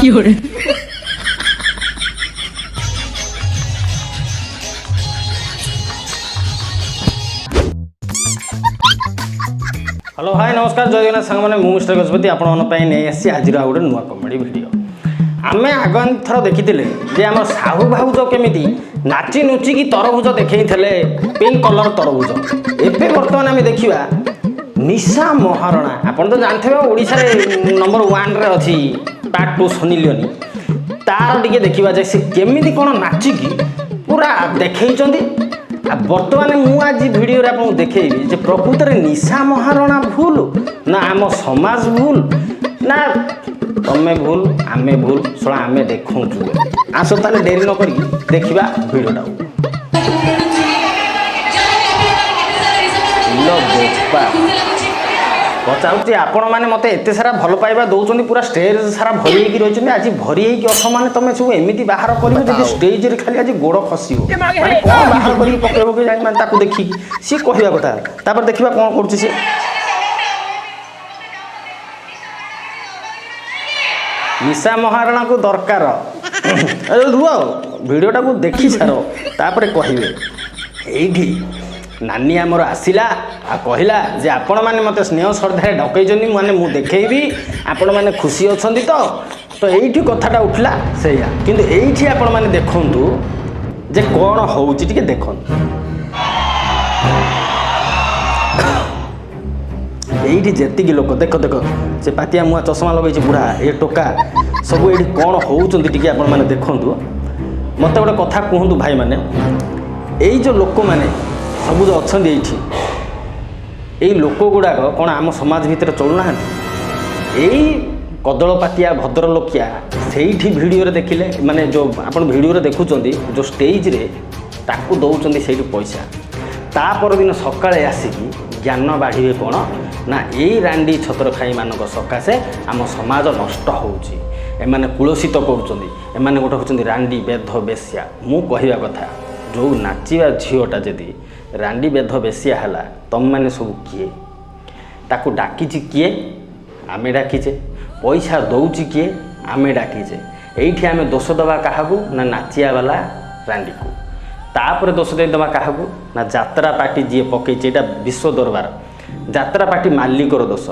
有人。हेलो हाय नमस्कार जय जगन्नाथ सांग मैंने मिस्टर गजपति आपसी आज गोटे नुआ कमेडी भिड आम आग थर देखी जे आम साहू भाउज केमी नाची नुचिकी तरभुज देखई पिंक कलर तरभुज एवं बर्तमान आम देखा निशा महारणा आपन तो जानते ओडिशा नंबर 1 रे अच्छी पार्ट 2 सनी लियोनी तार टिके देखा जाए सी केमी कौन नाचिकी पूरा देखई बर्तमान मुझे भिडियो आपको देखी जे प्रकृत में निशा महारणा भूल ना आम समाज भूल ना तमें भूल आमे भूल शला आमे देखु आस ताले डेरी न करी देखा भिडियोटा पचारूँ आपण मैंने मत एत सारा भल पाइबा दौरान पूरा स्टेज सारा भरी रही आज भरी अथ मैंने तुम सब एमती बाहर कर स्टेज रे खाली आज गोड़ खसो मैंने कौन बाहर कर पकड़ जाए देखिकी सी कहवा कथा देखा कौन कर निशा महारणा को दरकार रुह भिडियोटा को देखी सार तापर कहे ये नानी आमर आसला आ कहला जे आपण मैंने मत स्नेह श्रद्धा डकई माने मु देखेबी आपण मैंने खुशी अच्छा तो ये कथाटा उठला से किंतु ये आपण मैंने देखु जे कौन हो देख ये जी लोक देख देख से पातिया मुआ चश्मा लगे बुढ़ा ये टोका सब ये कौन होती आपण मैंने देखु मत गोटे कथा कहतु भाई मैंने यही जो लोक मैंने सब जो अच्छा ये लोक गुड़ाक कौन आम समाज भितर चलुना यही कदलपातिया भद्रलोकिया से भिडियो देखिले माने जो आप भिडियो देखुं जो स्टेज रे ताकू दौरान से पैसा ता परदिन सकाळे आसिकी ज्ञान बाढ़े कौन ना यही रांडी छतर खाई मानक सकाशे आम समाज नष्ट होउची एमाने कुलसित करुँच गोटे हूँ रांडी बेध बेश्या मु कहवा कथा जो नाचिबा झीटा जदि रांडी बेध बेश्या है तुम मैंने सब किए ताकू डाकिची किए आमे डाकिचे पैसा दौची किए आमे डाकिचे एठी आमे दोष दबा काहाकू ना नाचिया वाला रांडी को तापर दोष देवा क्या ना जात्रा पार्टी जी पकईचे यहाँ विश्व दरबार जात्रा पार्टी मालिकर दोष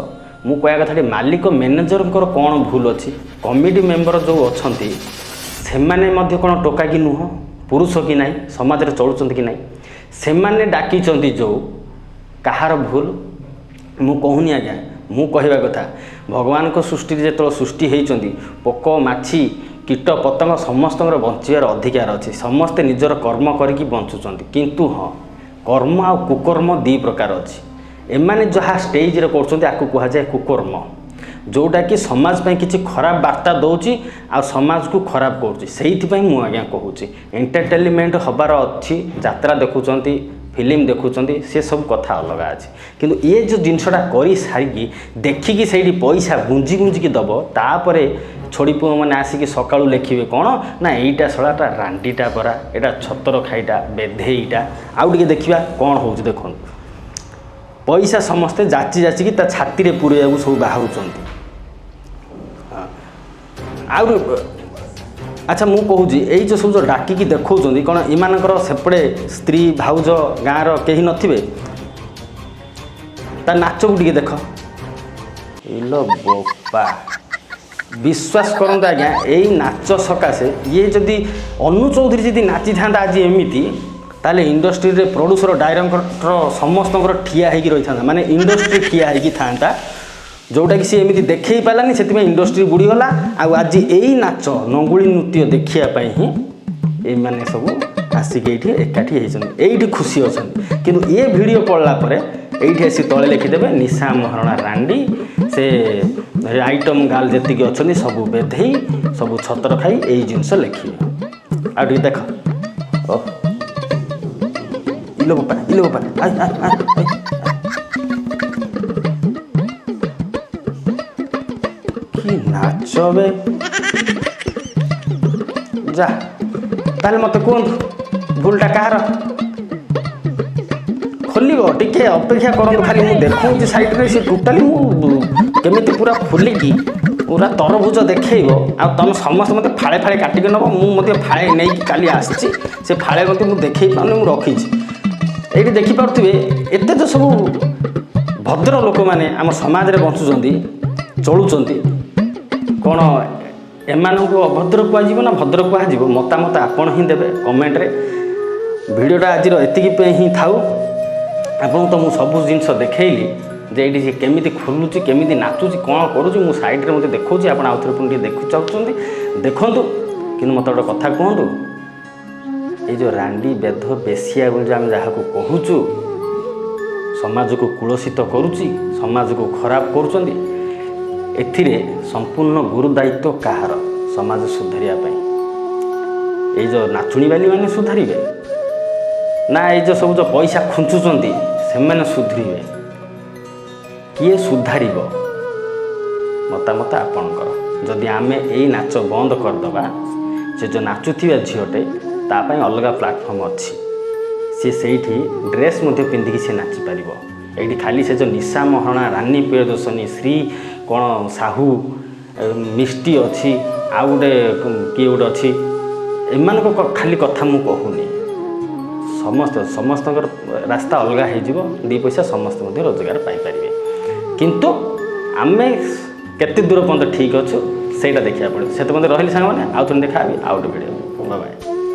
मु कह कथा मालिक मैनेजर कौन भूल अच्छी कमिटी मेंबर जो अच्छा से मैंने कौन टोका कि नुह पुरुष कि ना समाज में चलुं कि ना से मैंने डाकी जो कहार भूल मु कहूनी आज्ञा मु कहवा कथा भगवान को सृष्टि जो सृष्टि होती पोक माछी कीट पतंग समस्त बचार अधिकार अच्छी समस्ते निजर कर्म करके बंचुंट किंतु हाँ कर्म आ कुकर्म दी प्रकार अच्छी एमाने जहाँ स्टेज रे कर कहुए कुकर्म जोटा कि समाज पे किसी खराब वार्ता दौची आ समाज को खराब कर मुझे कहूँ एंटरटेनमेंट हबार अच्छी यात्रा देखुंट फिल्म देखुंट से सब कथा अलग अच्छे किंतु ये जो जिनसटा कर सारिकी देखिकी से पैसा गुंजी गुंजिकी दब तापर छोड़ी पुआ मैंने आसिकी सका लिखे कौन ना यहीटा शलाटा रांडीटा परा यहाँ छतर खाईटा बेधेईटा आउ टे देखा कौन हो देख पैसा समस्ते जाची जाचिकी ता छाती रे पूरे सब बाहर अच्छा मु कहूँ यही जो सब जो डाकिकी देखा कौन इमानकर सेपटे स्त्री भाउज गाँव कहीं नथिबे ता नाच को टे देख इलो बोपा विश्वास करते आज्ञा यही नाच सकाशे ये जदि अनु चौधरी जदि नाची था आज एमती ताले इंडस्ट्री रे प्रोड्यूसर डायरेक्टर समस्त ठिया होगी रही था माने इंडस्ट्री ठिया होगी था जोटा कि सी एमती देखे पारानी से इंडस्ट्री बुड़ीगला आज यही नाच नंगुली नृत्य देखापी ही ये सब आसिक ये एकाठी होती खुशी अच्छा किंतु ये वीडियो पड़ला ये आसी तले लिखिदेवे निशा महारणा रांडी से आइटम गाल जी अच्छा सब बेधे सब छतर खाई यही जिनस लिखिए आ देख इलो बापा कि नाच बे जा ताले मत कहतु भूलटा कहार खोल टे अपेक्षा करूँ खाली मुझे देखूँ साइड में सी टोटाली केमी पूरा खोलिकी ପୁରା ତରଭୁଜ ଦେଖେଇବ ଆଉ ତମେ ସମସ୍ତେ ମୋତେ ଫାଳେ ଫାଳେ କାଟିକି ନେବ ମୁଁ ମଧ୍ୟ ଫାଳେ ନେଇକି କାଲି ଆସିଛି ସେ ଫାଳେ ମୋତେ ମୁଁ ଦେଖେଇ ପାରୁନି ମୁଁ ରଖିଛି ଏଇଠି ଦେଖିପାରୁଥିବେ ଏତେ ତ ସବୁ ଭଦ୍ର ଲୋକମାନେ ଆମ ସମାଜରେ ବଞ୍ଚୁଛନ୍ତି ଚଳୁଛନ୍ତି କ'ଣ ଏମାନଙ୍କୁ ଅଭଦ୍ର କୁହାଯିବ ନା ଭଦ୍ର କୁହାଯିବ ମତାମତ ଆପଣ ହିଁ ଦେବେ କମେଣ୍ଟରେ ଭିଡ଼ିଓଟା ଆଜିର ଏତିକି ପାଇଁ ହିଁ ଥାଉ ଆପଣଙ୍କୁ ତ ମୁଁ ସବୁ ଜିନିଷ ଦେଖେଇଲି ଯେ ଏଇଠି ସେ କେମିତି ଖୋଲୁଛି କେମିତି ନାଚୁଛି କ'ଣ କରୁଛି ମୁଁ ସାଇଡ଼ରେ ମୋତେ ଦେଖାଉଛି ଆପଣ ଆଉଥରେ ପୁଣି ଟିକେ ଦେଖୁ ଚାହୁଁଛନ୍ତି ଦେଖନ୍ତୁ କିନ୍ତୁ ମୋତେ ଗୋଟେ କଥା କୁହନ୍ତୁ ଏଇ ଯେଉଁ ରାଣ୍ଡି ବେଧ ବେଶିଆ ବୋଲି ଆମେ ଯାହାକୁ କହୁଛୁ ସମାଜକୁ କଳୁଷିତ କରୁଛି ସମାଜକୁ ଖରାପ କରୁଛନ୍ତି ଏଥିରେ ସମ୍ପୂର୍ଣ୍ଣ ଗୁରୁ ଦାୟିତ୍ୱ କାହାର ସମାଜ ସୁଧାରିବା ପାଇଁ ଏଇ ଯେଉଁ ନାଚୁଣୀବାଲି ମାନେ ସୁଧାରିବେ ନା ଏଇ ଯେଉଁ ସବୁ ଯେଉଁ ପଇସା ଖୁଞ୍ଚୁଛନ୍ତି ସେମାନେ ସୁଧରିବେ କିଏ ସୁଧାରିବ ମତାମତ ଆପଣଙ୍କର ଯଦି ଆମେ ଏଇ ନାଚ ବନ୍ଦ କରିଦେବା ସେ ଯେଉଁ ନାଚୁଥିବା ଝିଅଟେ ତା ପାଇଁ ଅଲଗା ପ୍ଲାଟଫର୍ମ ଅଛି ସେ ସେଇଠି ଡ୍ରେସ୍ ମଧ୍ୟ ପିନ୍ଧିକି ସେ ନାଚିପାରିବ ଏଇଠି ଖାଲି ସେ ଯେଉଁ ନିଶା ମହାରଣା ରାନୀ ପ୍ରିୟଦର୍ଶିନୀ ଶ୍ରୀ କ'ଣ ସାହୁ ମିଷ୍ଟି ଅଛି ଆଉ ଗୋଟେ କିଏ ଗୋଟେ ଅଛି ଏମାନଙ୍କ ଖାଲି କଥା ମୁଁ କହୁନି ସମସ୍ତଙ୍କର ରାସ୍ତା ଅଲଗା ହେଇଯିବ ଦୁଇ ପଇସା ସମସ୍ତେ ମଧ୍ୟ ରୋଜଗାର ପାଇପାରିବେ କିନ୍ତୁ ଆମେ କେତେ ଦୂର ପର୍ଯ୍ୟନ୍ତ ଠିକ୍ ଅଛୁ ସେଇଟା ଦେଖିବାକୁ ପଡ଼ିବ ସେତେ ପର୍ଯ୍ୟନ୍ତ ରହିଲି ସାଙ୍ଗମାନେ ଆଉ ଥରେ ଦେଖାହେବି ଆଉ ଗୋଟେ ଭିଡ଼ିଓ ବାଏ ବାଏ।